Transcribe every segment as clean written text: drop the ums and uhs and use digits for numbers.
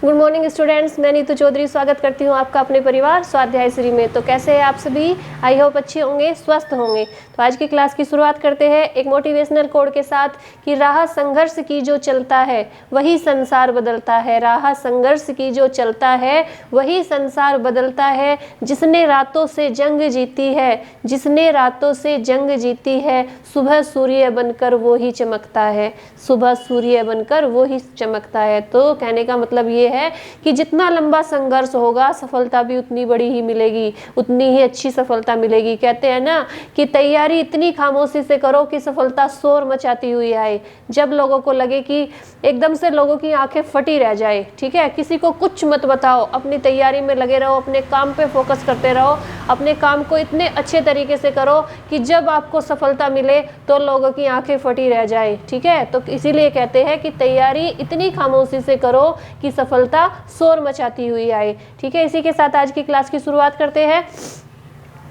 Good morning students, मैं नीतू चौधरी स्वागत करती हूँ आपका अपने परिवार स्वाध्याय श्री में। तो कैसे हैं आप सभी? आई होप अच्छे होंगे, स्वस्थ होंगे। तो आज की क्लास की शुरुआत करते हैं एक मोटिवेशनल कोड के साथ कि राह संघर्ष की जो चलता है वही संसार बदलता है। राह संघर्ष की जो चलता है वही संसार बदलता है। जिसने रातों से जंग जीती है, जिसने रातों से जंग जीती है, सुबह सूर्य बनकर वो ही चमकता है, सुबह सूर्य बनकर वो ही चमकता है। तो कहने का मतलब ये है कि जितना लंबा संघर्ष होगा सफलता भी उतनी बड़ी ही मिलेगी, उतनी ही अच्छी सफलता मिलेगी। कहते हैं ना कि तैयारी इतनी खामोशी से करो कि सफलता शोर मचाती हुई आए। जब लोगों को लगे कि एकदम से लोगों की आंखें फटी रह जाए, ठीक है, किसी को कुछ मत बताओ, अपनी तैयारी में लगे रहो, अपने काम पे फोकस करते रहो, अपने काम को इतने अच्छे तरीके से करो कि जब आपको सफलता मिले तो लोगों की आंखें फटी रह जाए। ठीक है, तो इसीलिए कहते हैं कि तैयारी इतनी खामोशी से करो कि सफलता शोर मचाती हुई आए। ठीक है, इसी के साथ आज की क्लास की शुरुआत करते हैं,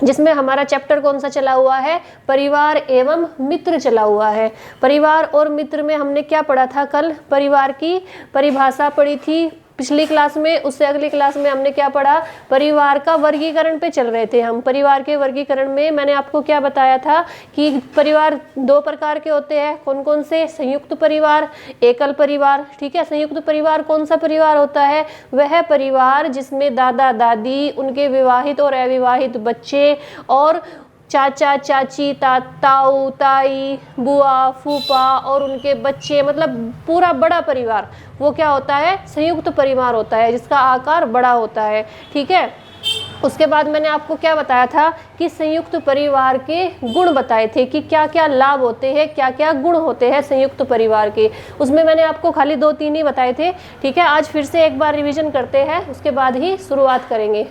जिसमें हमारा चैप्टर कौन सा चला हुआ है? परिवार एवं मित्र चला हुआ है। परिवार और मित्र में हमने क्या पढ़ा था? कल परिवार की परिभाषा पढ़ी थी पिछली क्लास में। उससे अगली क्लास में हमने क्या पढ़ा? परिवार का वर्गीकरण पे चल रहे थे हम। परिवार के वर्गीकरण में मैंने आपको क्या बताया था कि परिवार दो प्रकार के होते हैं। कौन कौन से? संयुक्त परिवार, एकल परिवार। ठीक है, संयुक्त परिवार कौन सा परिवार होता है? वह परिवार जिसमें दादा दादी, उनके विवाहित और अविवाहित बच्चे और चाचा चाची, ताऊ ताई, बुआ फूफा और उनके बच्चे, मतलब पूरा बड़ा परिवार, वो क्या होता है? संयुक्त परिवार होता है, जिसका आकार बड़ा होता है। ठीक है, उसके बाद मैंने आपको क्या बताया था कि संयुक्त परिवार के गुण बताए थे कि क्या क्या लाभ होते हैं, क्या क्या गुण होते हैं संयुक्त परिवार के। उसमें मैंने आपको खाली 2-3 ही बताए थे। ठीक है, आज फिर से एक बार रिवीजन करते हैं, उसके बाद ही शुरुआत करेंगे।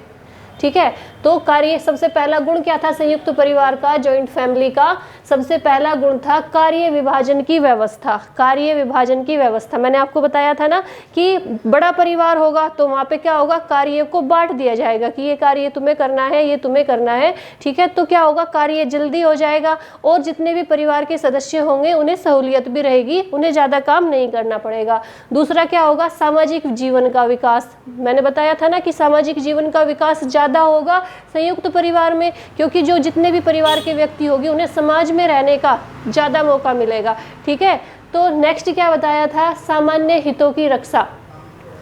ठीक है, तो कार्य, सबसे पहला गुण क्या था संयुक्त परिवार का, जॉइंट फैमिली का? सबसे पहला गुण था कार्य विभाजन की व्यवस्था। कार्य विभाजन की व्यवस्था मैंने आपको बताया था ना कि बड़ा परिवार होगा तो वहाँ पे क्या होगा? कार्य को बांट दिया जाएगा कि ये कार्य तुम्हें करना है, ये तुम्हें करना है। ठीक है, तो क्या होगा? कार्य जल्दी हो जाएगा और जितने भी परिवार के सदस्य होंगे उन्हें सहूलियत भी रहेगी, उन्हें ज़्यादा काम नहीं करना पड़ेगा। दूसरा क्या होगा? सामाजिक जीवन का विकास। मैंने बताया था ना कि सामाजिक जीवन का विकास ज़्यादा होगा संयुक्त परिवार में, क्योंकि जो जितने भी परिवार के व्यक्ति होंगे उन्हें समाज में रहने का ज़्यादा मौका मिलेगा। ठीक है, तो नेक्स्ट क्या बताया था? सामान्य हितों की रक्षा।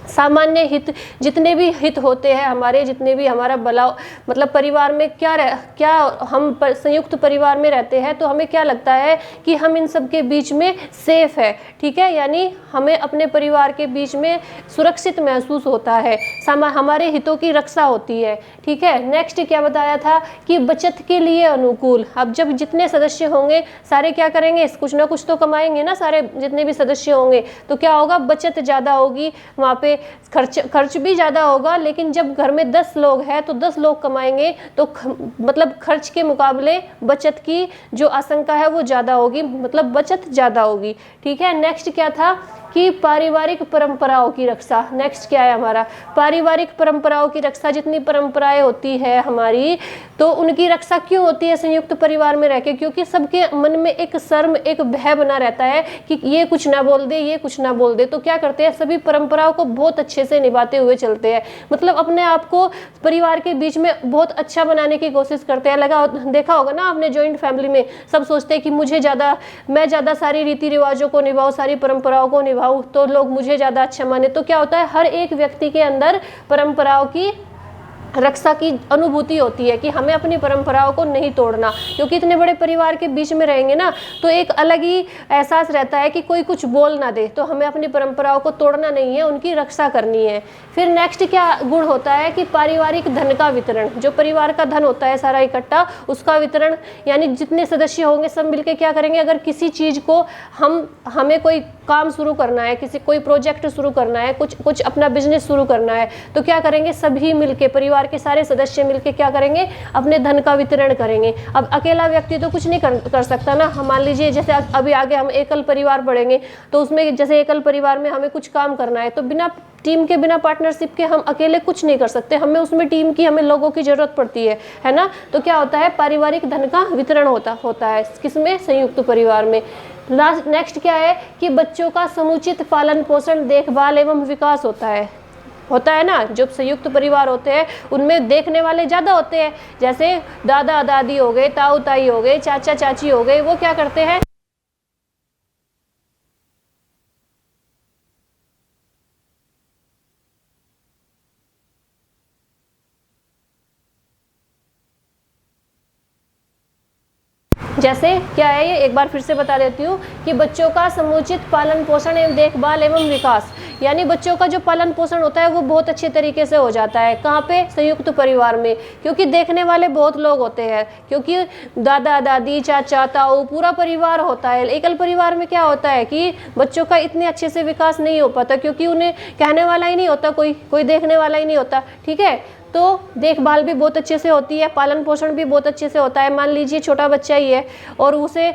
सामान्य हित, जितने भी हित होते हैं हमारे, जितने भी हमारा भला, मतलब परिवार में क्या हम संयुक्त परिवार में रहते हैं तो हमें क्या लगता है कि हम इन सब के बीच में सेफ है। ठीक है, यानी हमें अपने परिवार के बीच में सुरक्षित महसूस होता है, हमारे हितों की रक्षा होती है। ठीक है, नेक्स्ट क्या बताया था कि बचत के लिए अनुकूल। अब जब जितने सदस्य होंगे सारे क्या करेंगे? कुछ ना कुछ तो कमाएंगे ना, सारे जितने भी सदस्य होंगे, तो क्या होगा? बचत ज़्यादा होगी, वहाँ पे खर्च भी ज़्यादा होगा। लेकिन जब घर में 10 लोग हैं तो 10 लोग कमाएंगे तो मतलब खर्च के मुकाबले बचत की जो आशंका है वो ज़्यादा होगी, मतलब बचत ज़्यादा होगी। ठीक है, नेक्स्ट क्या था कि पारिवारिक परंपराओं की रक्षा। नेक्स्ट क्या है हमारा? पारिवारिक परंपराओं की रक्षा। जितनी परंपराएं होती है हमारी, तो उनकी रक्षा क्यों होती है संयुक्त परिवार में रहकर? क्योंकि सबके मन में एक शर्म, एक भय बना रहता है कि ये कुछ ना बोल दे, ये कुछ ना बोल दे। तो क्या करते हैं? सभी परंपराओं को बहुत अच्छे से निभाते हुए चलते हैं, मतलब अपने आप को परिवार के बीच में बहुत अच्छा बनाने की कोशिश करते हैं। देखा होगा ना आपने, जॉइंट फैमिली में सब सोचते हैं कि मैं ज़्यादा सारी रीति रिवाजों को निभाऊँ, सारी परंपराओं को निभाऊँ तो लोग मुझे ज़्यादा अच्छा माने। तो क्या होता है? हर एक व्यक्ति के अंदर परंपराओं की रक्षा की अनुभूति होती है कि हमें अपनी परंपराओं को नहीं तोड़ना, क्योंकि इतने बड़े परिवार के बीच में रहेंगे ना तो एक अलग ही एहसास रहता है कि कोई कुछ बोल ना दे, तो हमें अपनी परंपराओं को तोड़ना नहीं है, उनकी रक्षा करनी है। फिर नेक्स्ट क्या गुण होता है कि पारिवारिक धन का वितरण। जो परिवार का धन होता है सारा इकट्ठा, उसका वितरण, यानी जितने सदस्य होंगे सब मिलकर क्या करेंगे? अगर किसी चीज़ को हमें कोई काम शुरू करना है, कोई प्रोजेक्ट शुरू करना है, कुछ अपना बिजनेस शुरू करना है, तो क्या करेंगे? सभी मिलके, परिवार के सारे सदस्य मिलके क्या करेंगे? अपने धन का वितरण करेंगे। अब अकेला व्यक्ति तो कुछ नहीं कर सकता ना। हम मान लीजिए जैसे अभी आगे हम एकल परिवार पढ़ेंगे, तो उसमें जैसे एकल परिवार में हमें कुछ काम करना है तो बिना टीम के, बिना पार्टनरशिप के हम अकेले कुछ नहीं कर सकते, हमें उसमें टीम की, हमें लोगों की जरूरत पड़ती है ना। तो क्या होता है? पारिवारिक धन का वितरण होता है किसमें? संयुक्त परिवार में। नेक्स्ट क्या है कि बच्चों का समुचित पालन पोषण, देखभाल एवं विकास होता है। होता है ना, जो संयुक्त परिवार होते हैं उनमें देखने वाले ज़्यादा होते हैं, जैसे दादा दादी हो गए, ताऊ ताई हो गए, चाचा चाची हो गए, वो क्या करते हैं, जैसे क्या है ये एक बार फिर से बता देती हूँ कि बच्चों का समुचित पालन पोषण एवं देखभाल एवं विकास, यानी बच्चों का जो पालन पोषण होता है वो बहुत अच्छे तरीके से हो जाता है। कहाँ पे? संयुक्त परिवार में, क्योंकि देखने वाले बहुत लोग होते हैं, क्योंकि दादा दादी चाचा ताऊ पूरा परिवार होता है। एकल परिवार में क्या होता है कि बच्चों का इतने अच्छे से विकास नहीं हो पाता, क्योंकि उन्हें कहने वाला ही नहीं होता, कोई देखने वाला ही नहीं होता। ठीक है, तो देखभाल भी बहुत अच्छे से होती है, पालन पोषण भी बहुत अच्छे से होता है। मान लीजिए छोटा बच्चा ही है और उसे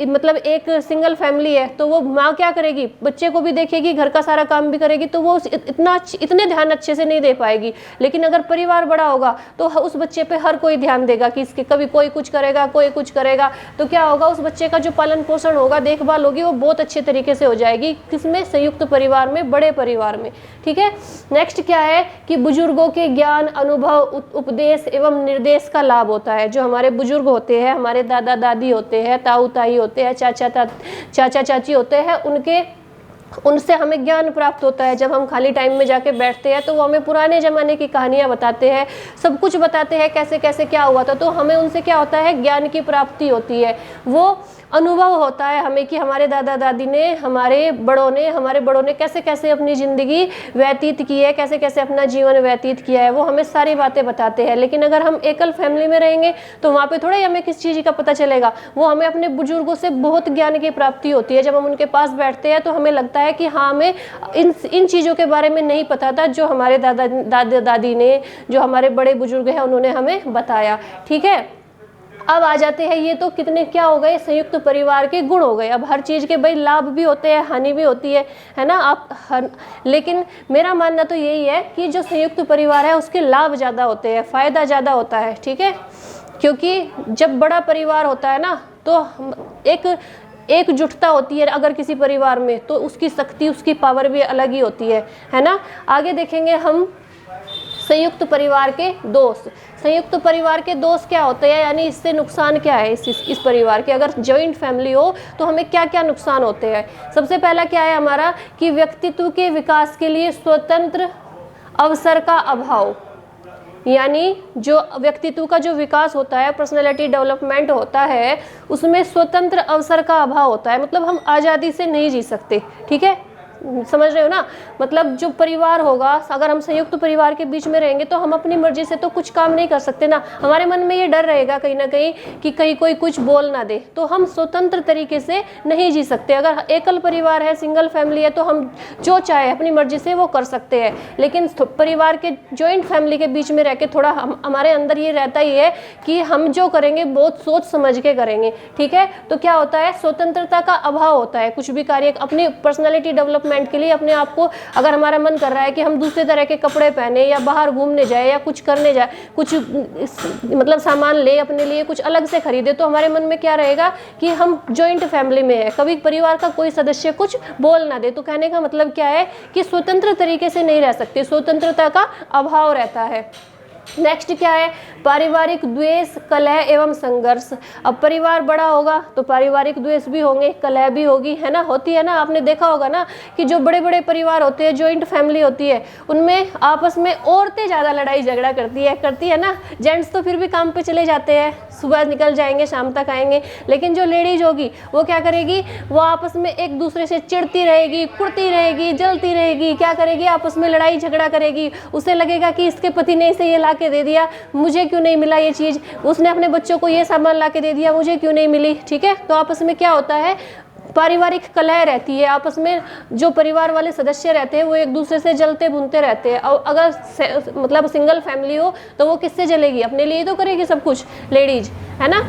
मतलब एक सिंगल फैमिली है, तो वो माँ क्या करेगी, बच्चे को भी देखेगी, घर का सारा काम भी करेगी, तो वो इतने ध्यान अच्छे से नहीं दे पाएगी। लेकिन अगर परिवार बड़ा होगा तो उस बच्चे पे हर कोई ध्यान देगा कि इसके कभी कोई कुछ करेगा, कोई कुछ करेगा, तो क्या होगा, उस बच्चे का जो पालन पोषण होगा, देखभाल होगी, वो बहुत अच्छे तरीके से हो जाएगी। किसमें? संयुक्त परिवार में, बड़े परिवार में। ठीक है, नेक्स्ट क्या है कि बुजुर्गों के ज्ञान, अनुभव, उपदेश एवं निर्देश का लाभ होता है। जो हमारे बुजुर्ग होते हैं, हमारे दादा दादी होते हैं, ताऊ ताई होते हैं, चाचा चाची होते हैं, उनसे हमें ज्ञान प्राप्त होता है। जब हम खाली टाइम में जाके बैठते हैं तो वो हमें पुराने ज़माने की कहानियाँ बताते हैं, सब कुछ बताते हैं, कैसे कैसे क्या हुआ था, तो हमें उनसे क्या होता है, ज्ञान की प्राप्ति होती है। वो अनुभव होता है हमें कि हमारे दादा दादी ने, हमारे बड़ों ने कैसे कैसे अपनी ज़िंदगी व्यतीत की है, कैसे कैसे अपना जीवन व्यतीत किया है, वो हमें सारी बातें बताते हैं। लेकिन अगर हम एकल फैमिली में रहेंगे तो वहाँ पे थोड़ा ही हमें किस चीज़ का पता चलेगा, वो हमें अपने बुजुर्गों से बहुत ज्ञान की प्राप्ति होती है। जब हम उनके पास बैठते हैं तो हमें लगता है कि हाँ, हमें इन चीज़ों के बारे में नहीं पता था, जो हमारे दादा दादी ने, जो हमारे बड़े बुजुर्ग हैं, उन्होंने हमें बताया। ठीक है, अब आ जाते हैं, ये तो कितने क्या हो गए, संयुक्त परिवार के गुण हो गए। अब हर चीज़ के भाई लाभ भी होते हैं, हानि भी होती है ना। लेकिन मेरा मानना तो यही है कि जो संयुक्त परिवार है उसके लाभ ज़्यादा होते हैं, फ़ायदा ज़्यादा होता है। ठीक है, क्योंकि जब बड़ा परिवार होता है ना तो एकजुटता होती है अगर किसी परिवार में, तो उसकी शक्ति, उसकी पावर भी अलग ही होती है ना। आगे देखेंगे हम संयुक्त परिवार के दोष। संयुक्त परिवार के दोष क्या होते हैं, यानी इससे नुकसान क्या है इस परिवार के। अगर जॉइंट फैमिली हो तो हमें क्या क्या नुकसान होते हैं। सबसे पहला क्या है हमारा कि व्यक्तित्व के विकास के लिए स्वतंत्र अवसर का अभाव, यानी जो व्यक्तित्व का जो विकास होता है, पर्सनैलिटी डेवलपमेंट होता है, उसमें स्वतंत्र अवसर का अभाव होता है। मतलब हम आज़ादी से नहीं जी सकते। ठीक है, समझ रहे हो ना। मतलब जो परिवार होगा, अगर हम संयुक्त परिवार के बीच में रहेंगे तो हम अपनी मर्जी से तो कुछ काम नहीं कर सकते ना। हमारे मन में ये डर रहेगा कहीं ना कहीं कि कहीं कोई कुछ बोल ना दे, तो हम स्वतंत्र तरीके से नहीं जी सकते। अगर एकल परिवार है, सिंगल फैमिली है, तो हम जो चाहे अपनी मर्जी से वो कर सकते हैं। लेकिन परिवार के जॉइंट फैमिली के बीच में रह के थोड़ा हमारे अंदर ये रहता ही है कि हम जो करेंगे बहुत सोच समझ के करेंगे। ठीक है, तो क्या होता है, स्वतंत्रता का अभाव होता है। कुछ भी कार्य अपनी पर्सनैलिटी डेवलपमेंट के लिए अपने आप को, अगर हमारा मन कर रहा है कि हम दूसरे तरह के कपड़े पहने या बाहर घूमने जाए या कुछ करने जाए, कुछ मतलब सामान ले अपने लिए, कुछ अलग से खरीदे, तो हमारे मन में क्या रहेगा कि हम जॉइंट फैमिली में है, कभी परिवार का कोई सदस्य कुछ बोल ना दे। तो कहने का मतलब क्या है कि स्वतंत्र तरीके से नहीं रह सकते, स्वतंत्रता का अभाव रहता है। नेक्स्ट क्या है, पारिवारिक द्वेष, कलह एवं संघर्ष। अब परिवार बड़ा होगा तो पारिवारिक द्वेष भी होंगे, कलह भी होगी, है ना, होती है ना। आपने देखा होगा ना कि जो बड़े बड़े परिवार होते हैं, जॉइंट फैमिली होती है, उनमें आपस में औरतें ज़्यादा लड़ाई झगड़ा करती है ना। जेंट्स तो फिर भी काम पे चले जाते हैं, सुबह निकल जाएंगे, शाम तक आएंगे। लेकिन जो लेडीज होगी वो क्या करेगी, वो आपस में एक दूसरे से चिढ़ती रहेगी, कुड़ती रहेगी, जलती रहेगी, क्या करेगी, आपस में लड़ाई झगड़ा करेगी। उसे लगेगा कि इसके पति ने इसे ये ला के दे दिया, मुझे क्यों नहीं मिला ये चीज़, उसने अपने बच्चों को ये सामान ला के दे दिया, मुझे क्यों नहीं मिली। ठीक है, तो आपस में क्या होता है, पारिवारिक कलह रहती है। आपस में जो परिवार वाले सदस्य रहते हैं वो एक दूसरे से जलते भुनते रहते हैं। और अगर मतलब सिंगल फैमिली हो तो वो किससे जलेगी, अपने लिए तो करेगी सब कुछ लेडीज, है ना।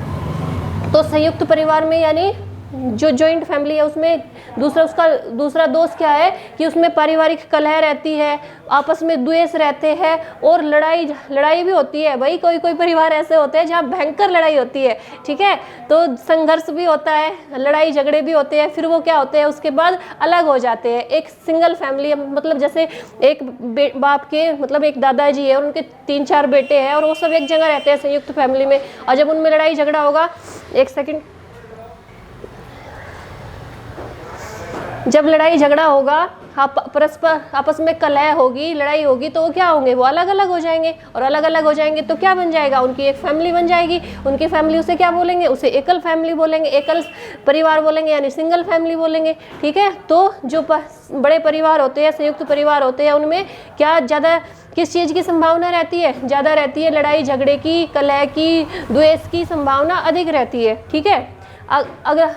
तो संयुक्त परिवार में यानी जो जॉइंट फैमिली है उसमें दूसरा दोष क्या है कि उसमें पारिवारिक कलह रहती है, आपस में द्वेष रहते हैं और लड़ाई भी होती है भाई। कोई परिवार ऐसे होते हैं जहाँ भयंकर लड़ाई होती है, ठीक है, तो संघर्ष भी होता है, लड़ाई झगड़े भी होते हैं, फिर वो क्या होते हैं उसके बाद अलग हो जाते हैं। एक सिंगल फैमिली, मतलब जैसे एक बाप के मतलब एक दादाजी है और उनके 3-4 बेटे हैं और वो सब एक जगह रहते हैं संयुक्त फैमिली में, और जब उनमें लड़ाई झगड़ा होगा, एक सेकंड, जब लड़ाई झगड़ा होगा, परस्पर आपस में कलह होगी, लड़ाई होगी, तो वो क्या होंगे, वो अलग अलग हो जाएंगे, और अलग अलग हो जाएंगे तो क्या बन जाएगा, उनकी एक फैमिली बन जाएगी। उनकी फैमिली उसे क्या बोलेंगे, उसे एकल फैमिली बोलेंगे, एकल परिवार बोलेंगे, यानी सिंगल फैमिली बोलेंगे, ठीक है। तो जो बड़े परिवार होते हैं, संयुक्त परिवार होते हैं, उनमें क्या ज़्यादा किस चीज़ की संभावना रहती है, ज़्यादा रहती है लड़ाई झगड़े की, कलह की, द्वेष की संभावना अधिक रहती है, ठीक है। अगर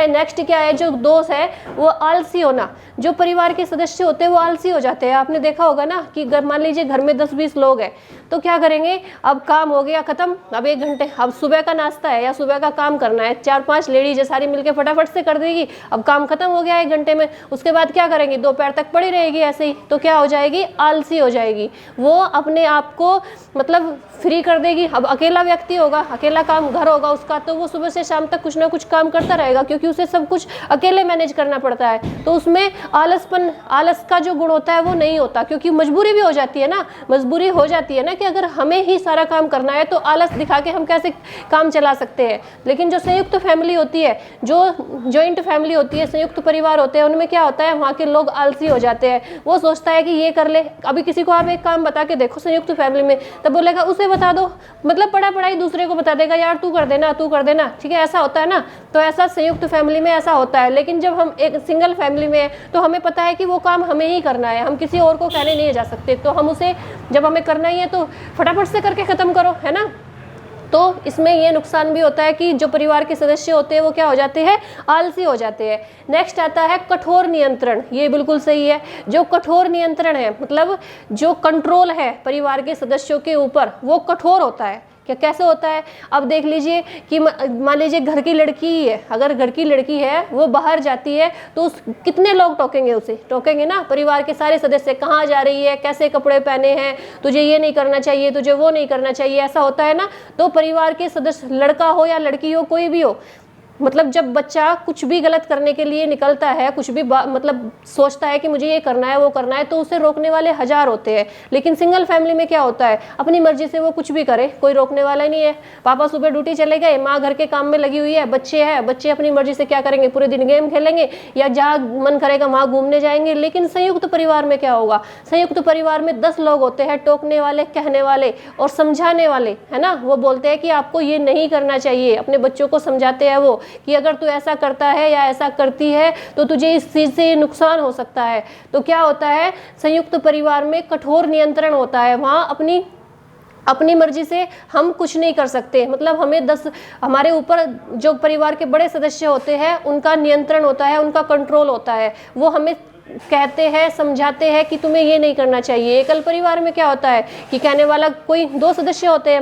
नेक्स्ट क्या है, जो दोष है वो आलसी होना। जो परिवार के सदस्य होते हैं वो आलसी हो जाते हैं। आपने देखा होगा ना कि मान लीजिए घर में 10-20 लोग हैं, तो क्या करेंगे, अब काम हो गया खत्म, अब 1 घंटे, अब सुबह का नाश्ता है या सुबह का काम करना है, 4-5 लेडीज है सारी मिलके फटाफट से कर देगी, अब काम खत्म हो गया 1 घंटे में, उसके बाद क्या करेंगी, दोपहर तक पड़ी रहेगी ऐसे ही, तो क्या हो जाएगी, आलसी हो जाएगी। वो अपने आप को मतलब फ्री कर देगी। अब अकेला व्यक्ति होगा, अकेला काम घर होगा उसका, तो वो सुबह से शाम तक कुछ ना कुछ काम करता रहेगा, क्योंकि उसे सब कुछ अकेले मैनेज करना पड़ता है। तो उसमें आलस का जो गुण होता है वो नहीं होता, क्योंकि मजबूरी भी हो जाती है ना, मजबूरी हो जाती है ना कि अगर हमें ही सारा काम करना है तो आलस दिखा के हम कैसे काम चला सकते हैं। लेकिन जो संयुक्त फैमिली होती है, जो जॉइंट फैमिली होती है, संयुक्त परिवार होते हैं, उनमें क्या होता है, वहाँ के लोग आलसी हो जाते हैं। वो सोचता है कि ये कर ले, अभी किसी को आप एक काम बता के देखो संयुक्त फैमिली में, तब बोलेगा उसे बता दो, मतलब पढ़ाई दूसरे को बता देगा, यार तू कर देना, ठीक है, ऐसा होता है ना। तो ऐसा संयुक्त फैमिली में ऐसा होता है। लेकिन जब हम एक सिंगल फैमिली में है तो हमें पता है कि वो काम हमें ही करना है, हम किसी और को कहने नहीं जा सकते, तो हम उसे जब हमें करना ही है तो फटाफट से करके खत्म करो, है ना। तो इसमें ये नुकसान भी होता है कि जो परिवार के सदस्य होते हैं वो क्या हो जाते हैं, आलसी हो जाते हैं। नेक्स्ट आता है कठोर नियंत्रण। ये बिल्कुल सही है। जो कठोर नियंत्रण है, मतलब जो कंट्रोल है परिवार के सदस्यों के ऊपर, वो कठोर होता है। क्या कैसे होता है, अब देख लीजिए कि मान लीजिए घर की लड़की ही है, अगर घर की लड़की है वो बाहर जाती है तो कितने लोग टोकेंगे, उसे टोकेंगे ना, परिवार के सारे सदस्य, कहाँ जा रही है, कैसे कपड़े पहने हैं, तुझे ये नहीं करना चाहिए, तुझे वो नहीं करना चाहिए, ऐसा होता है ना। तो परिवार के सदस्य, लड़का हो या लड़की हो, कोई भी हो, मतलब जब बच्चा कुछ भी गलत करने के लिए निकलता है, कुछ भी मतलब सोचता है कि मुझे ये करना है वो करना है, तो उसे रोकने वाले 1000 होते हैं। लेकिन सिंगल फैमिली में क्या होता है, अपनी मर्जी से वो कुछ भी करे, कोई रोकने वाला नहीं है। पापा सुबह ड्यूटी चले गए, माँ घर के काम में लगी हुई है, बच्चे अपनी मर्जी से क्या करेंगे, पूरे दिन गेम खेलेंगे या जहाँ मन करेगा वहाँ घूमने जाएंगे। लेकिन संयुक्त परिवार में क्या होगा, संयुक्त परिवार में 10 लोग होते हैं, टोकने वाले, कहने वाले और समझाने वाले, है ना। वो बोलते हैं कि आपको ये नहीं करना चाहिए, अपने बच्चों को समझाते हैं वो कि अगर तू ऐसा करता है या ऐसा करती है तो तुझे इस चीज से नुकसान हो सकता है। तो क्या होता है, संयुक्त परिवार में कठोर नियंत्रण होता है। वहाँ अपनी मर्जी से हम कुछ नहीं कर सकते, मतलब हमारे ऊपर जो परिवार के बड़े सदस्य होते हैं उनका नियंत्रण होता है, उनका कंट्रोल होता है। वो हमें कहते हैं, समझाते हैं कि तुम्हें ये नहीं करना चाहिए। एकल परिवार में क्या होता है कि कहने वाला कोई 2 सदस्य होते हैं,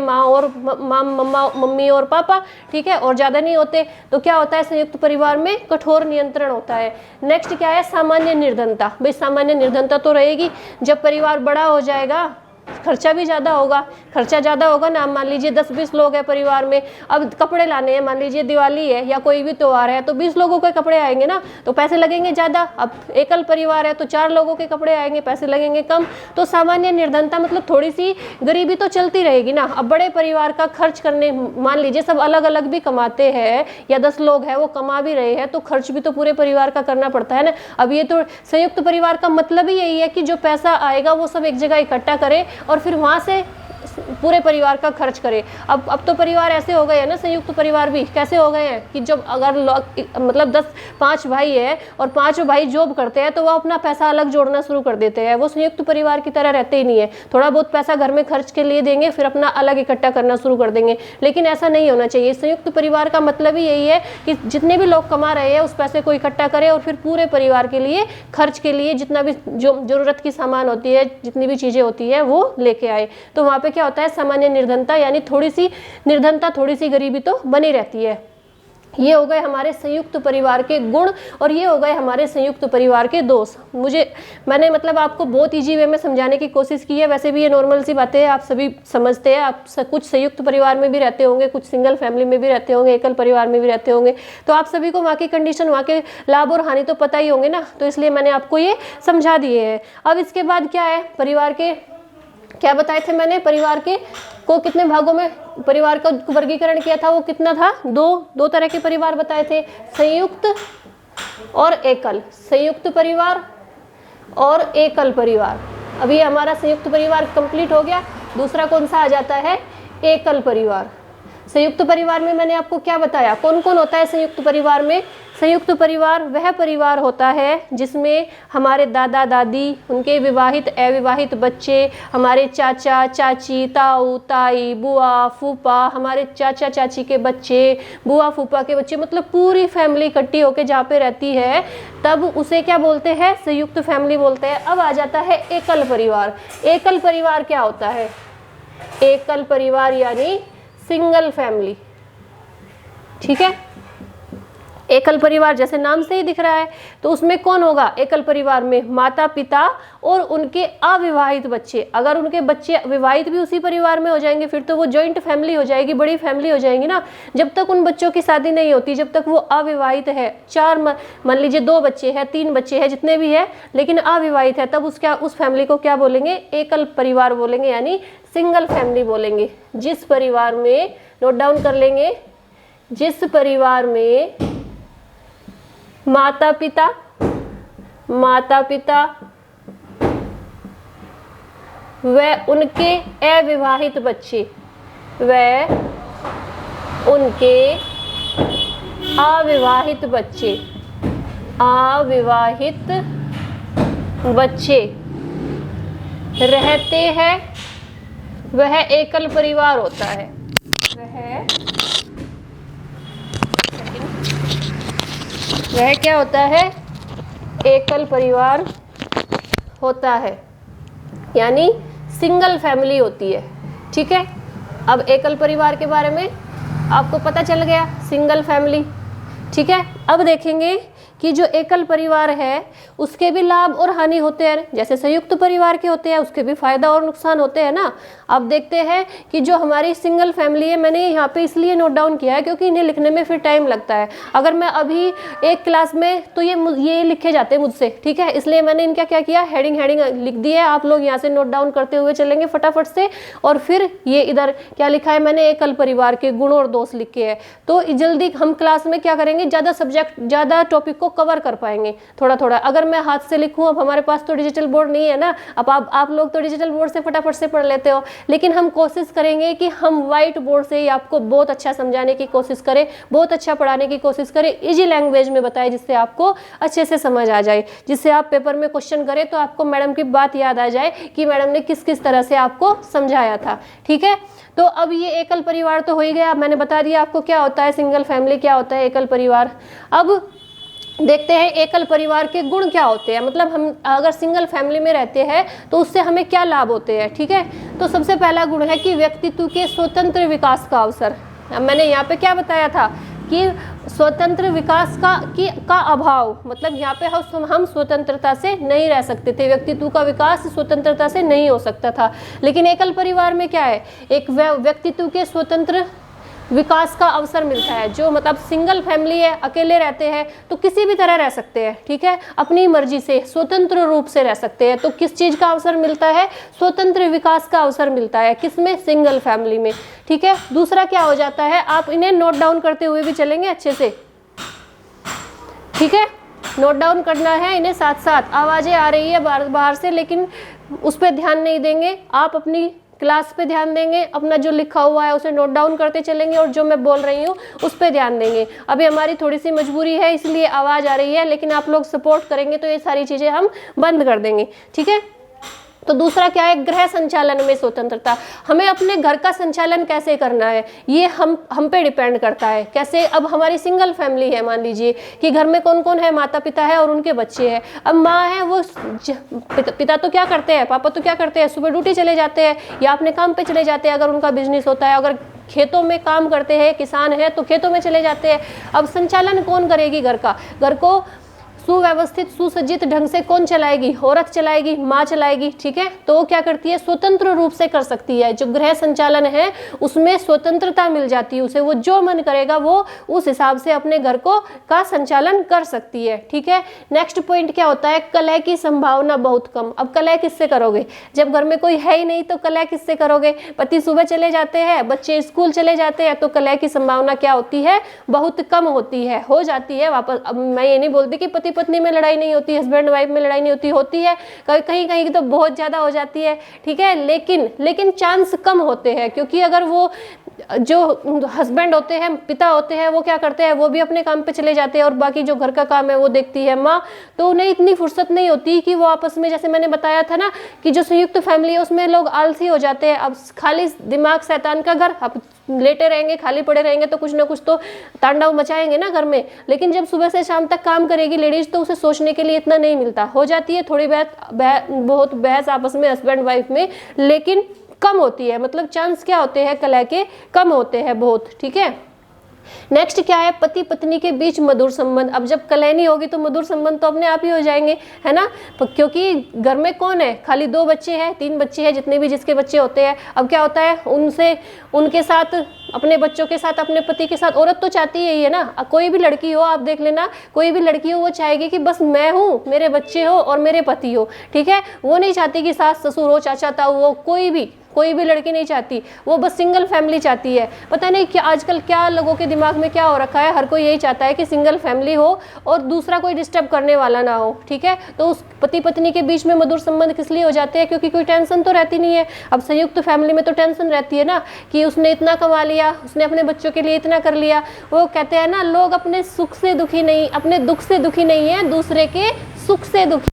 मम्मी और पापा, ठीक है, और ज़्यादा नहीं होते। तो क्या होता है, संयुक्त परिवार में कठोर नियंत्रण होता है। नेक्स्ट क्या है, सामान्य निर्धनता। भाई सामान्य निर्धनता तो रहेगी, जब परिवार बड़ा हो जाएगा खर्चा भी ज़्यादा होगा ना। मान लीजिए 10-20 लोग हैं परिवार में, अब कपड़े लाने हैं, मान लीजिए दिवाली है या कोई भी त्यौहार है तो 20 लोगों के कपड़े आएंगे ना, तो पैसे लगेंगे ज़्यादा। अब एकल परिवार है तो 4 लोगों के कपड़े आएंगे, पैसे लगेंगे कम। तो सामान्य निर्धनता मतलब थोड़ी सी गरीबी तो चलती रहेगी ना। अब बड़े परिवार का खर्च करने, मान लीजिए सब अलग अलग भी कमाते हैं या 10 लोग हैं वो कमा भी रहे हैं, तो खर्च भी तो पूरे परिवार का करना पड़ता है ना। अब ये तो संयुक्त परिवार का मतलब ही यही है कि जो पैसा आएगा वो सब एक जगह इकट्ठा करे और फिर वहाँ से पूरे परिवार का खर्च करे। अब तो परिवार ऐसे हो गए हैं ना, संयुक्त परिवार भी कैसे हो गए हैं कि जब अगर मतलब 5 भाई है और 5 भाई जॉब करते हैं तो वो अपना पैसा अलग जोड़ना शुरू कर देते हैं। वो संयुक्त परिवार की तरह रहते ही नहीं है, थोड़ा बहुत पैसा घर में खर्च के लिए देंगे, फिर अपना अलग इकट्ठा करना शुरू कर देंगे। लेकिन ऐसा नहीं होना चाहिए। संयुक्त परिवार का मतलब ही यही है कि जितने भी लोग कमा रहे हैं उस पैसे को इकट्ठा करें और फिर पूरे परिवार के लिए खर्च के लिए जितना भी जो जरूरत की सामान होती है, जितनी भी चीजें होती है वो लेके आए। तो वहाँ पे क्या होता है, सामान्य निर्धनता, यानी थोड़ी सी निर्धनता, थोड़ी सी गरीबी तो बनी रहती है। ये हो गए हमारे संयुक्त परिवार के गुण और ये हो गए हमारे संयुक्त परिवार के दोष। मैंने मतलब आपको बहुत इजी वे में समझाने की कोशिश की है। वैसे भी ये नॉर्मल सी बातें हैं, आप सभी समझते हैं। आप कुछ संयुक्त परिवार में भी रहते होंगे, कुछ सिंगल फैमिली में भी रहते होंगे, एकल परिवार में भी रहते होंगे, तो आप सभी को वहाँ की कंडीशन, वहाँ के लाभ और हानि तो पता ही होंगे ना, तो इसलिए मैंने आपको ये समझा दिए हैं। अब इसके बाद क्या है, परिवार के क्या बताए थे मैंने, परिवार के को कितने भागों में परिवार का वर्गीकरण किया था, वो कितना था, दो तरह के परिवार बताए थे, संयुक्त और एकल, संयुक्त परिवार और एकल परिवार। अभी हमारा संयुक्त परिवार कंप्लीट हो गया। दूसरा कौन सा आ जाता है, एकल परिवार। संयुक्त परिवार में मैंने आपको क्या बताया, कौन कौन होता है संयुक्त परिवार में। संयुक्त परिवार वह परिवार होता है जिसमें हमारे दादा दादी, उनके विवाहित अविवाहित बच्चे, हमारे चाचा चाची, ताऊ ताई, बुआ फूफा, हमारे चाचा चाची के बच्चे, बुआ फूफा के बच्चे, मतलब पूरी फैमिली इकट्ठी होकर जहाँ पे रहती है, तब उसे क्या बोलते हैं, संयुक्त फैमिली बोलते हैं। अब आ जाता है एकल परिवार। एकल परिवार क्या होता है, एकल परिवार यानी सिंगल फैमिली। ठीक है, एकल परिवार जैसे नाम से ही दिख रहा है, तो उसमें कौन होगा, एकल परिवार में माता पिता और उनके अविवाहित बच्चे। अगर उनके बच्चे विवाहित भी उसी परिवार में हो जाएंगे फिर तो वो जॉइंट फैमिली हो जाएगी, बड़ी फैमिली हो जाएगी ना। जब तक उन बच्चों की शादी नहीं होती, जब तक वो अविवाहित है, मान लीजिए 2 बच्चे हैं, 3 बच्चे हैं, जितने भी है, लेकिन अविवाहित है, तब उस फैमिली को क्या बोलेंगे, एकल परिवार बोलेंगे, यानी सिंगल फैमिली बोलेंगे। जिस परिवार में, नोट डाउन कर लेंगे, जिस परिवार में माता पिता व उनके अविवाहित बच्चे व उनके अविवाहित बच्चे रहते हैं, वह एकल परिवार होता है। वह क्या होता है, एकल परिवार होता है, यानी सिंगल फैमिली होती है। ठीक है, अब एकल परिवार के बारे में आपको पता चल गया, सिंगल फैमिली। ठीक है, अब देखेंगे कि जो एकल परिवार है उसके भी लाभ और हानि होते हैं, जैसे संयुक्त परिवार के होते हैं, उसके भी फायदा और नुकसान होते हैं ना। अब देखते हैं कि जो हमारी सिंगल फैमिली है, मैंने यहाँ पे इसलिए नोट डाउन किया है क्योंकि इन्हें लिखने में फिर टाइम लगता है। अगर मैं अभी एक क्लास में, तो ये लिखे जाते हैं मुझसे, ठीक है, इसलिए मैंने इनका क्या किया, हेडिंग लिख दी है। आप लोग यहाँ से नोट डाउन करते हुए चलेंगे फटाफट से। और फिर ये इधर क्या लिखा है मैंने, एकल परिवार के गुण और दोष लिखे हैं। तो जल्दी हम क्लास में क्या करेंगे, ज़्यादा टॉपिक को कवर कर पाएंगे थोड़ा थोड़ा। अगर मैं हाथ से लिखूं, अब हमारे पास तो डिजिटल बोर्ड नहीं है ना, अब आप लोग तो डिजिटल बोर्ड से फटाफट से पढ़ लेते हो, लेकिन हम कोशिश करेंगे कि हम व्हाइट बोर्ड से ही आपको बहुत अच्छा समझाने की कोशिश करें, बहुत अच्छा पढ़ाने की कोशिश करें, इजी लैंग्वेज में बताएं, जिससे आपको अच्छे से समझ आ जाए, जिससे आप पेपर में क्वेश्चन करें तो आपको मैडम की बात याद आ जाए कि मैडम ने किस किस तरह से आपको समझाया था। ठीक है, तो अब ये एकल परिवार तो हो ही गया, मैंने बता दिया आपको क्या होता है सिंगल फैमिली, क्या होता है एकल परिवार। अब देखते हैं एकल परिवार के गुण क्या होते हैं, मतलब हम अगर सिंगल फैमिली में रहते हैं तो उससे हमें क्या लाभ होते हैं। ठीक है, तो सबसे पहला गुण है कि व्यक्तित्व के स्वतंत्र विकास का अवसर। मैंने यहाँ पे क्या बताया था कि स्वतंत्र विकास का अभाव, मतलब यहाँ पे हम स्वतंत्रता से नहीं रह सकते थे, व्यक्तित्व का विकास स्वतंत्रता से नहीं हो सकता था। लेकिन एकल परिवार में क्या है, एक व्यक्तित्व के स्वतंत्र विकास का अवसर मिलता है। जो मतलब सिंगल फैमिली है, अकेले रहते हैं तो किसी भी तरह रह सकते हैं, ठीक है, अपनी मर्जी से स्वतंत्र रूप से रह सकते हैं। तो किस चीज़ का अवसर मिलता है, स्वतंत्र विकास का अवसर मिलता है, किसमें, सिंगल फैमिली में। ठीक है, दूसरा क्या हो जाता है, आप इन्हें नोट डाउन करते हुए भी चलेंगे अच्छे से। ठीक है, नोट डाउन करना है इन्हें साथ साथ। आवाज़ें आ रही है बाहर से, लेकिन उस पर ध्यान नहीं देंगे, आप अपनी क्लास पे ध्यान देंगे, अपना जो लिखा हुआ है उसे नोट डाउन करते चलेंगे और जो मैं बोल रही हूँ उस पर ध्यान देंगे। अभी हमारी थोड़ी सी मजबूरी है इसलिए आवाज़ आ रही है, लेकिन आप लोग सपोर्ट करेंगे तो ये सारी चीज़ें हम बंद कर देंगे। ठीक है, तो दूसरा क्या है, गृह संचालन में स्वतंत्रता। हमें अपने घर का संचालन कैसे करना है ये हम पे डिपेंड करता है। कैसे, अब हमारी सिंगल फैमिली है, मान लीजिए कि घर में कौन कौन है, माता पिता है और उनके बच्चे हैं। अब माँ है, वो पिता तो क्या करते हैं, पापा तो क्या करते हैं, सुबह ड्यूटी चले जाते हैं या अपने काम पे चले जाते हैं अगर उनका बिजनेस होता है, अगर खेतों में काम करते हैं, किसान है तो खेतों में चले जाते हैं। अब संचालन कौन करेगी घर का? घर को सुव्यवस्थित सुसज्जित ढंग से कौन चलाएगी? औरत चलाएगी, माँ चलाएगी, ठीक है। तो वो क्या करती है? स्वतंत्र रूप से कर सकती है। जो गृह संचालन है उसमें स्वतंत्रता मिल जाती है उसे, वो जो मन करेगा वो उस हिसाब से अपने घर को का संचालन कर सकती है, ठीक है। नेक्स्ट पॉइंट क्या होता है? कलह की संभावना बहुत कम। अब कलह किससे करोगे? जब घर में कोई है ही नहीं तो कलह किससे करोगे? पति सुबह चले जाते हैं, बच्चे स्कूल चले जाते हैं, तो कलह की संभावना क्या होती है? बहुत कम होती है, हो जाती है वापस। अब मैं ये नहीं बोलती कि पति पत्नी में लड़ाई नहीं होती, हस्बैंड वाइफ में लड़ाई नहीं होती, होती है कहीं कहीं तो बहुत ज्यादा हो जाती है, ठीक है। लेकिन चांस कम होते हैं, क्योंकि अगर वो जो हस्बैंड होते हैं, पिता होते हैं, वो क्या करते हैं? वो भी अपने काम पे चले जाते हैं और बाकी जो घर का काम है वो देखती है माँ। तो उन्हें इतनी फुर्सत नहीं होती कि वो आपस में, जैसे मैंने बताया था ना कि जो संयुक्त फैमिली है उसमें लोग आलसी हो जाते हैं। अब खाली दिमाग शैतान का घर, अब लेटे रहेंगे, खाली पड़े रहेंगे तो कुछ ना कुछ तो तांडव मचाएंगे ना घर में। लेकिन जब सुबह से शाम तक काम करेगी लेडीज तो उसे सोचने के लिए इतना नहीं मिलता। हो जाती है थोड़ी बहुत बहस आपस में हस्बैंड वाइफ में, लेकिन कम होती है। मतलब चांस क्या होते हैं? कलह के कम होते हैं बहुत, ठीक है। नेक्स्ट क्या है? पति पत्नी के बीच मधुर संबंध। अब जब कलह नहीं होगी तो मधुर संबंध तो अपने आप ही हो जाएंगे, है ना। क्योंकि घर में कौन है? खाली 2 बच्चे हैं, 3 बच्चे हैं, जितने भी जिसके बच्चे होते हैं। अब क्या होता है? उनके साथ, अपने बच्चों के साथ, अपने पति के साथ औरत तो चाहती है ना। कोई भी लड़की हो, आप देख लेना, कोई भी लड़की हो वो चाहेगी कि बस मैं हूँ, मेरे बच्चे हो और मेरे पति हो, ठीक है। वो नहीं चाहती कि सास ससुर हो, चाचा ताऊ हो, कोई भी लड़की नहीं चाहती। वो बस सिंगल फैमिली चाहती है। पता नहीं कि आजकल क्या लोगों के दिमाग में क्या हो रखा है, हर कोई यही चाहता है कि सिंगल फैमिली हो और दूसरा कोई डिस्टर्ब करने वाला ना हो, ठीक है। तो उस पति पत्नी के बीच में मधुर संबंध किस लिए हो जाते हैं? क्योंकि कोई टेंशन तो रहती नहीं है। अब संयुक्त फैमिली में तो टेंशन रहती है ना कि उसने इतना कमा लिया, उसने अपने बच्चों के लिए इतना कर लिया। वो कहते हैं ना, लोग अपने सुख से दुखी नहीं, अपने दुख से दुखी नहीं है, दूसरे के सुख से दुखी।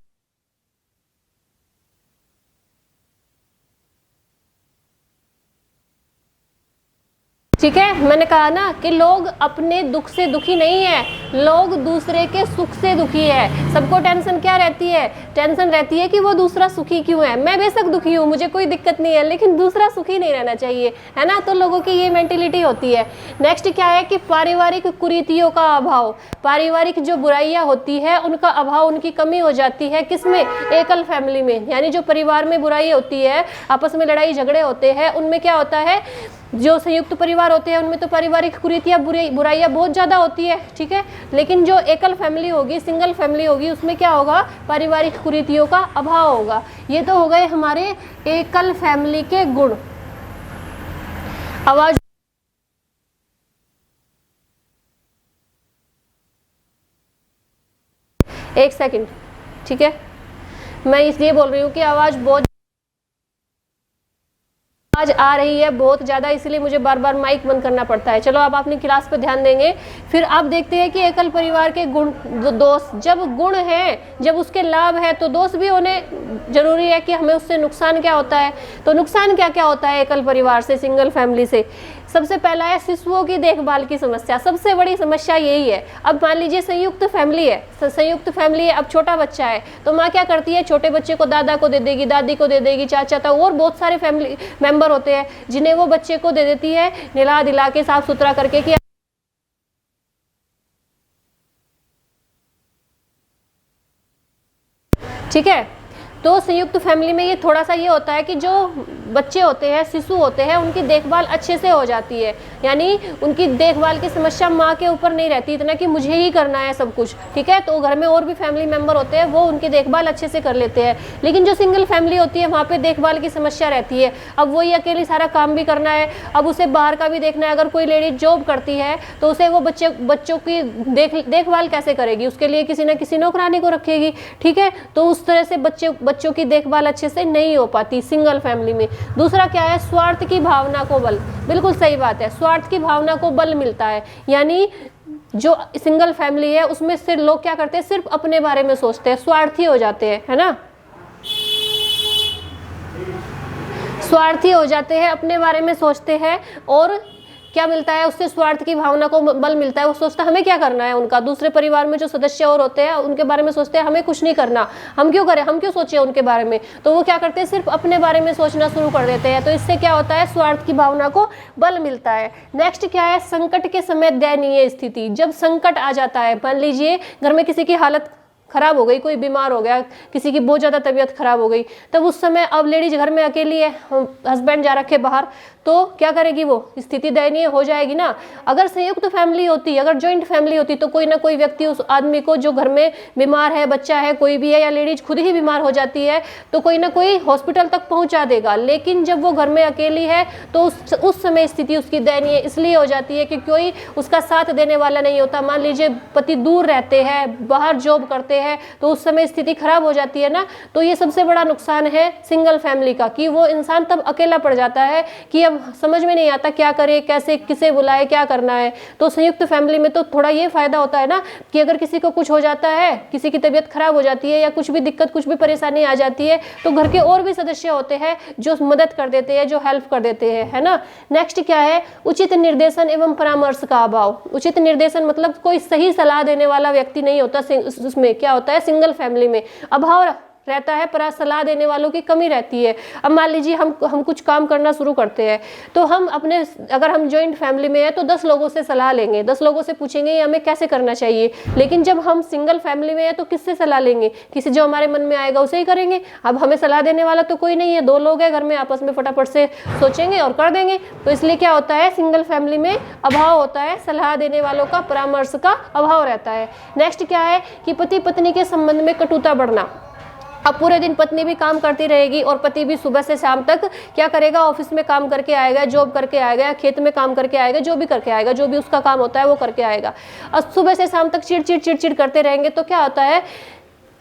ठीक है, मैंने कहा ना कि लोग अपने दुख से दुखी नहीं है, लोग दूसरे के सुख से दुखी है। सबको टेंशन क्या रहती है? टेंशन रहती है कि वो दूसरा सुखी क्यों है। मैं बेशक दुखी हूँ, मुझे कोई दिक्कत नहीं है, लेकिन दूसरा सुखी नहीं रहना चाहिए, है ना। तो लोगों की ये मेंटेलिटी होती है। नेक्स्ट क्या है कि पारिवारिक कुरीतियों का अभाव। पारिवारिक जो बुराइयां होती है उनका अभाव, उनकी कमी हो जाती है। किसमें? एकल फैमिली में। यानी जो परिवार में बुराई होती है, आपस में लड़ाई झगड़े होते हैं, उनमें क्या होता है? जो संयुक्त परिवार होते हैं उनमें तो पारिवारिक कुरीतियां, बुराइयां बहुत ज़्यादा होती है, ठीक है। लेकिन जो एकल फैमिली होगी, सिंगल फैमिली होगी, उसमें क्या होगा? पारिवारिक कुरीतियों का अभाव होगा। ये तो हो गए हमारे एकल फैमिली के गुण। आवाज, एक सेकंड, ठीक है। मैं इसलिए बोल रही हूँ कि आवाज आ रही है बहुत ज़्यादा, इसलिए मुझे बार बार माइक बंद करना पड़ता है। चलो अब अपनी क्लास पर ध्यान देंगे। फिर आप देखते हैं कि एकल परिवार के गुण, दोष, जब गुण है, जब उसके लाभ है तो दोष भी होने जरूरी है कि हमें उससे नुकसान क्या होता है। तो नुकसान क्या क्या होता है एकल परिवार से, सिंगल फैमिली से? सबसे पहला है शिशुओं की देखभाल की समस्या। सबसे बड़ी समस्या यही है। अब मान लीजिए संयुक्त फैमिली है, अब छोटा बच्चा है तो माँ क्या करती है? छोटे बच्चे को दादा को दे देगी, दादी को दे देगी, चाचा ताऊ और बहुत सारे फैमिली मेंबर होते हैं जिन्हें वो बच्चे को दे देती है, नहला दिला के साफ सुथरा करके कि ठीक है। तो संयुक्त फैमिली में ये थोड़ा सा ये होता है कि जो बच्चे होते हैं, शिशु होते हैं, उनकी देखभाल अच्छे से हो जाती है। यानी उनकी देखभाल की समस्या माँ के ऊपर नहीं रहती इतना कि मुझे ही करना है सब कुछ, ठीक है। तो घर में और भी फैमिली मेंबर होते हैं, वो उनकी देखभाल अच्छे से कर लेते हैं। लेकिन जो सिंगल फैमिली होती है वहाँ पे देखभाल की समस्या रहती है। अब वही अकेली सारा काम भी करना है, अब उसे बाहर का भी देखना है। अगर कोई लेडी जॉब करती है तो उसे वो बच्चों की देखभाल कैसे करेगी? उसके लिए किसी न किसी नौकरानी को रखेगी, ठीक है। तो उस तरह से बच्चों की देखभाल अच्छे से नहीं हो पाती सिंगल फैमिली में। दूसरा क्या है? स्वार्थ की भावना को बल। बिल्कुल सही बात है, स्वार्थ की भावना को बल मिलता है। यानी जो सिंगल फैमिली है उसमें सिर्फ लोग क्या करते हैं? सिर्फ अपने बारे में सोचते हैं, स्वार्थी हो जाते हैं, है ना। स्वार्थी हो जाते हैं, अपने बारे में सोचते हैं और क्या मिलता है उससे? स्वार्थ की भावना को बल मिलता है। वो सोचता है हमें क्या करना है, उनका दूसरे परिवार में जो सदस्य और होते हैं उनके बारे में सोचते हैं हमें कुछ नहीं करना, हम क्यों करें, हम क्यों सोचे उनके बारे में। तो वो क्या करते हैं, सिर्फ अपने बारे में सोचना शुरू कर देते हैं। तो इससे क्या होता है, स्वार्थ की भावना को बल मिलता है। नेक्स्ट क्या है, संकट के समय दयनीय स्थिति। जब संकट आ जाता है, मान लीजिए घर में किसी की हालत खराब हो गई, कोई बीमार हो गया, किसी की बहुत ज्यादा तबीयत खराब हो गई, तब उस समय अब लेडीज घर में अकेली है, हस्बैंड जा रखे बाहर, तो क्या करेगी, वो स्थिति दयनीय हो जाएगी ना। अगर संयुक्त फैमिली होती, अगर जॉइंट फैमिली होती, तो कोई ना कोई व्यक्ति उस आदमी को, जो घर में बीमार है, बच्चा है, कोई भी है, या लेडीज खुद ही बीमार हो जाती है, तो कोई ना कोई हॉस्पिटल तक पहुंचा देगा। लेकिन जब वो घर में अकेली है तो उस समय स्थिति उसकी दयनीय इसलिए हो जाती है कि कोई उसका साथ देने वाला नहीं होता। मान लीजिए पति दूर रहते हैं, बाहर जॉब करते हैं, तो उस समय स्थिति खराब हो जाती है ना। तो ये सबसे बड़ा नुकसान है सिंगल फैमिली का, कि वो इंसान तब अकेला पड़ जाता है कि अब समझ में नहीं आता क्या करे, कैसे, किसे बुलाए, क्या करना है। तो संयुक्त फैमिली में तो थोड़ा ये फायदा होता है ना कि अगर किसी को कुछ हो जाता है, किसी की तबीयत खराब हो जाती है, या कुछ भी दिक्कत, कुछ भी परेशानी आ जाती है, तो घर के और भी सदस्य होते हैं जो मदद कर देते हैं, जो हेल्प कर देते हैं, है ना। नेक्स्ट क्या है, उचित निर्देशन एवं परामर्श का अभाव। उचित निर्देशन मतलब कोई सही सलाह देने वाला व्यक्ति नहीं होता। उसमें क्या होता है, सिंगल फैमिली में अभाव रहता है, पर सलाह देने वालों की कमी रहती है। अब मान लीजिए हम कुछ काम करना शुरू करते हैं, तो हम अपने, अगर हम जॉइंट फैमिली में है तो 10 लोगों से सलाह लेंगे, 10 लोगों से पूछेंगे ये हमें कैसे करना चाहिए। लेकिन जब हम सिंगल फैमिली में है तो किससे सलाह लेंगे, किसी जो हमारे मन में आएगा उसे ही करेंगे। अब हमें सलाह देने वाला तो कोई नहीं है, 2 लोग हैं घर में, आपस में फटाफट से सोचेंगे और कर देंगे। तो इसलिए क्या होता है, सिंगल फैमिली में अभाव होता है, सलाह देने वालों का, परामर्श का अभाव रहता है। नेक्स्ट क्या है कि पति पत्नी के संबंध में कटुता बढ़ना। अब पूरे दिन पत्नी भी काम करती रहेगी और पति भी सुबह से शाम तक क्या करेगा, ऑफिस में काम करके आएगा, जॉब करके आएगा, खेत में काम करके आएगा, जो भी करके आएगा, जो भी उसका काम होता है वो करके आएगा। और सुबह से शाम तक चिड़चिड़ करते रहेंगे, तो क्या होता है,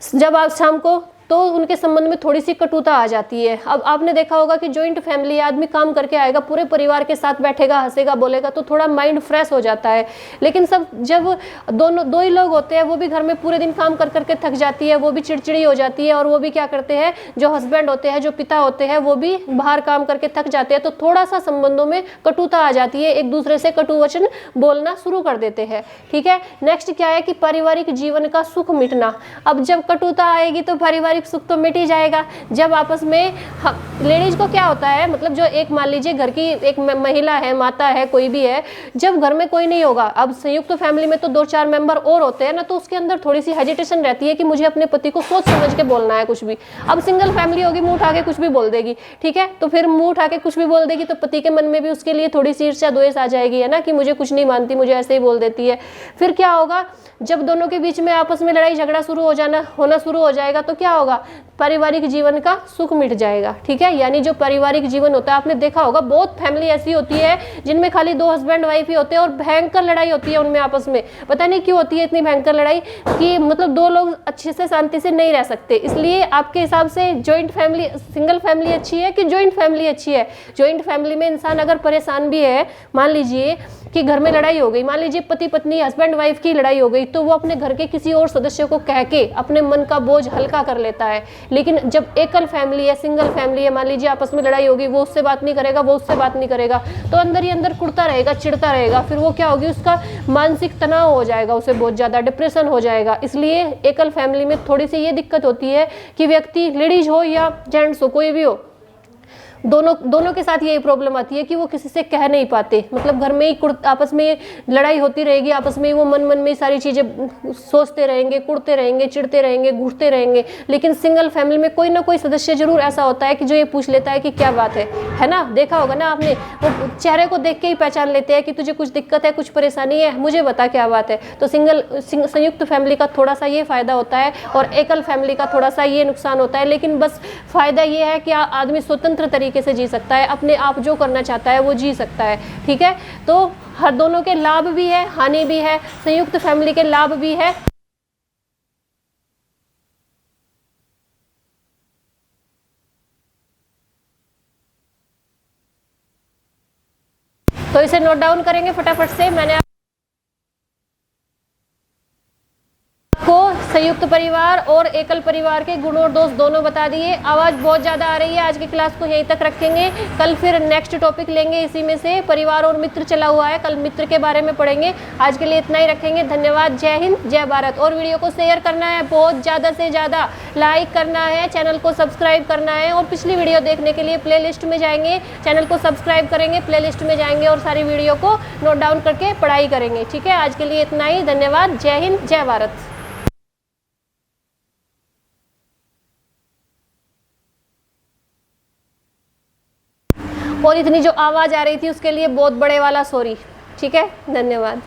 जब आप शाम को, तो उनके संबंध में थोड़ी सी कटुता आ जाती है। अब आपने देखा होगा कि जॉइंट फैमिली, आदमी काम करके आएगा, पूरे परिवार के साथ बैठेगा, हंसेगा, बोलेगा, तो थोड़ा माइंड फ्रेश हो जाता है। लेकिन सब जब दो ही लोग होते हैं, वो भी घर में पूरे दिन काम कर करके थक जाती है, वो भी चिड़चिड़ी हो जाती है, और वो भी क्या करते हैं, जो हस्बैंड होते हैं, जो पिता होते हैं, वो भी बाहर काम करके थक जाते हैं, तो थोड़ा सा संबंधों में कटुता आ जाती है, एक दूसरे से कटु वचन बोलना शुरू कर देते हैं। ठीक है। नेक्स्ट क्या है कि पारिवारिक जीवन का सुख मिटना। अब जब कटुता आएगी तो पारिवारिक सुख तो मिट ही जाएगा। जब आपस में लेडीज को क्या होता है, मतलब जो एक, मान लीजिए घर की एक महिला है, माता है, कोई भी है, जब घर में कोई नहीं होगा, अब संयुक्त फैमिली में तो 2-4 मेंबर और होते हैं ना, तो उसके अंदर थोड़ी सी हेजिटेशन रहती है कि मुझे अपने पति को सोच समझ के बोलना है कुछ भी। अब सिंगल फैमिली होगी, मुंह उठा के कुछ भी बोल देगी, ठीक है। तो फिर मुंह उठा के कुछ भी बोल देगी तो पति के मन में भी उसके लिए थोड़ी सी ईर्ष्या द्वेष आ जाएगी, है ना, कि मुझे कुछ नहीं मानती, मुझे ऐसे ही बोल देती है। फिर क्या होगा, जब दोनों के बीच में आपस में लड़ाई झगड़ा होना शुरू हो जाएगा, तो क्या होगा, पारिवारिक जीवन का सुख मिट जाएगा। ठीक है। यानी जो पारिवारिक जीवन होता है, आपने देखा होगा बहुत फैमिली ऐसी होती है जिनमें खाली 2 हस्बैंड वाइफ ही होते हैं और भयंकर लड़ाई होती है उनमें आपस में। पता नहीं क्यों होती है इतनी भयंकर लड़ाई, कि मतलब 2 लोग अच्छे से शांति से नहीं रह सकते। इसलिए आपके हिसाब से जॉइंट फैमिली, सिंगल फैमिली अच्छी है कि जॉइंट फैमिली अच्छी है? जॉइंट फैमिली में इंसान अगर परेशान भी है, मान लीजिए कि घर में लड़ाई हो गई, मान लीजिए पति पत्नी, हस्बैंड वाइफ की लड़ाई हो गई, तो वो अपने घर के किसी और सदस्य को कह के अपने मन का बोझ हल्का कर लेता है। लेकिन जब एकल फैमिली है, सिंगल फैमिली है, मान लीजिए आपस में लड़ाई होगी, वो उससे बात नहीं करेगा, वो उससे बात नहीं करेगा, तो अंदर ही अंदर कुड़ता रहेगा, चिढ़ता रहेगा। फिर वो क्या होगी, उसका मानसिक तनाव हो जाएगा, उसे बहुत ज्यादा डिप्रेशन हो जाएगा। इसलिए एकल फैमिली में थोड़ी सी ये दिक्कत होती है कि व्यक्ति, लेडीज हो या जेंट्स हो, कोई भी हो, दोनों के साथ यही प्रॉब्लम आती है कि वो किसी से कह नहीं पाते। मतलब घर में ही आपस में लड़ाई होती रहेगी, आपस में ही वो मन में ही सारी चीजें सोचते रहेंगे, कुड़ते रहेंगे, चिढ़ते रहेंगे, घुटते रहेंगे। लेकिन सिंगल फैमिली में कोई ना कोई सदस्य जरूर ऐसा होता है कि जो ये पूछ लेता है कि क्या बात है ना। देखा होगा ना आपने, वो चेहरे को देख के ही पहचान लेते हैं कि तुझे कुछ दिक्कत है, कुछ परेशानी है, मुझे बता क्या बात है। तो संयुक्त फैमिली का थोड़ा सा ये फायदा होता है और एकल फैमिली का थोड़ा सा ये नुकसान होता है। लेकिन बस फायदा ये है कि आदमी स्वतंत्र तरीके से जी सकता है, अपने आप जो करना चाहता है वो जी सकता है। ठीक है। तो हर दोनों के लाभ भी है, हानि भी है। संयुक्त फैमिली के लाभ भी है, तो इसे नोट डाउन करेंगे फटाफट से। मैंने आपको संयुक्त परिवार और एकल परिवार के गुण और दोष दोनों बता दिए। आवाज़ बहुत ज़्यादा आ रही है, आज की क्लास को यहीं तक रखेंगे। कल फिर नेक्स्ट टॉपिक लेंगे, इसी में से परिवार और मित्र चला हुआ है, कल मित्र के बारे में पढ़ेंगे। आज के लिए इतना ही रखेंगे। धन्यवाद। जय हिंद, जय भारत। और वीडियो को शेयर करना है, बहुत ज़्यादा से ज़्यादा लाइक करना है, चैनल को सब्सक्राइब करना है। और पिछली वीडियो देखने के लिए प्लेलिस्ट में जाएंगे, चैनल को सब्सक्राइब करेंगे, प्लेलिस्ट में जाएंगे और सारी वीडियो को नोट डाउन करके पढ़ाई करेंगे। ठीक है, आज के लिए इतना ही। धन्यवाद। जय हिंद, जय भारत। और इतनी जो आवाज़ आ रही थी उसके लिए बहुत बड़े वाला सॉरी। ठीक है, धन्यवाद।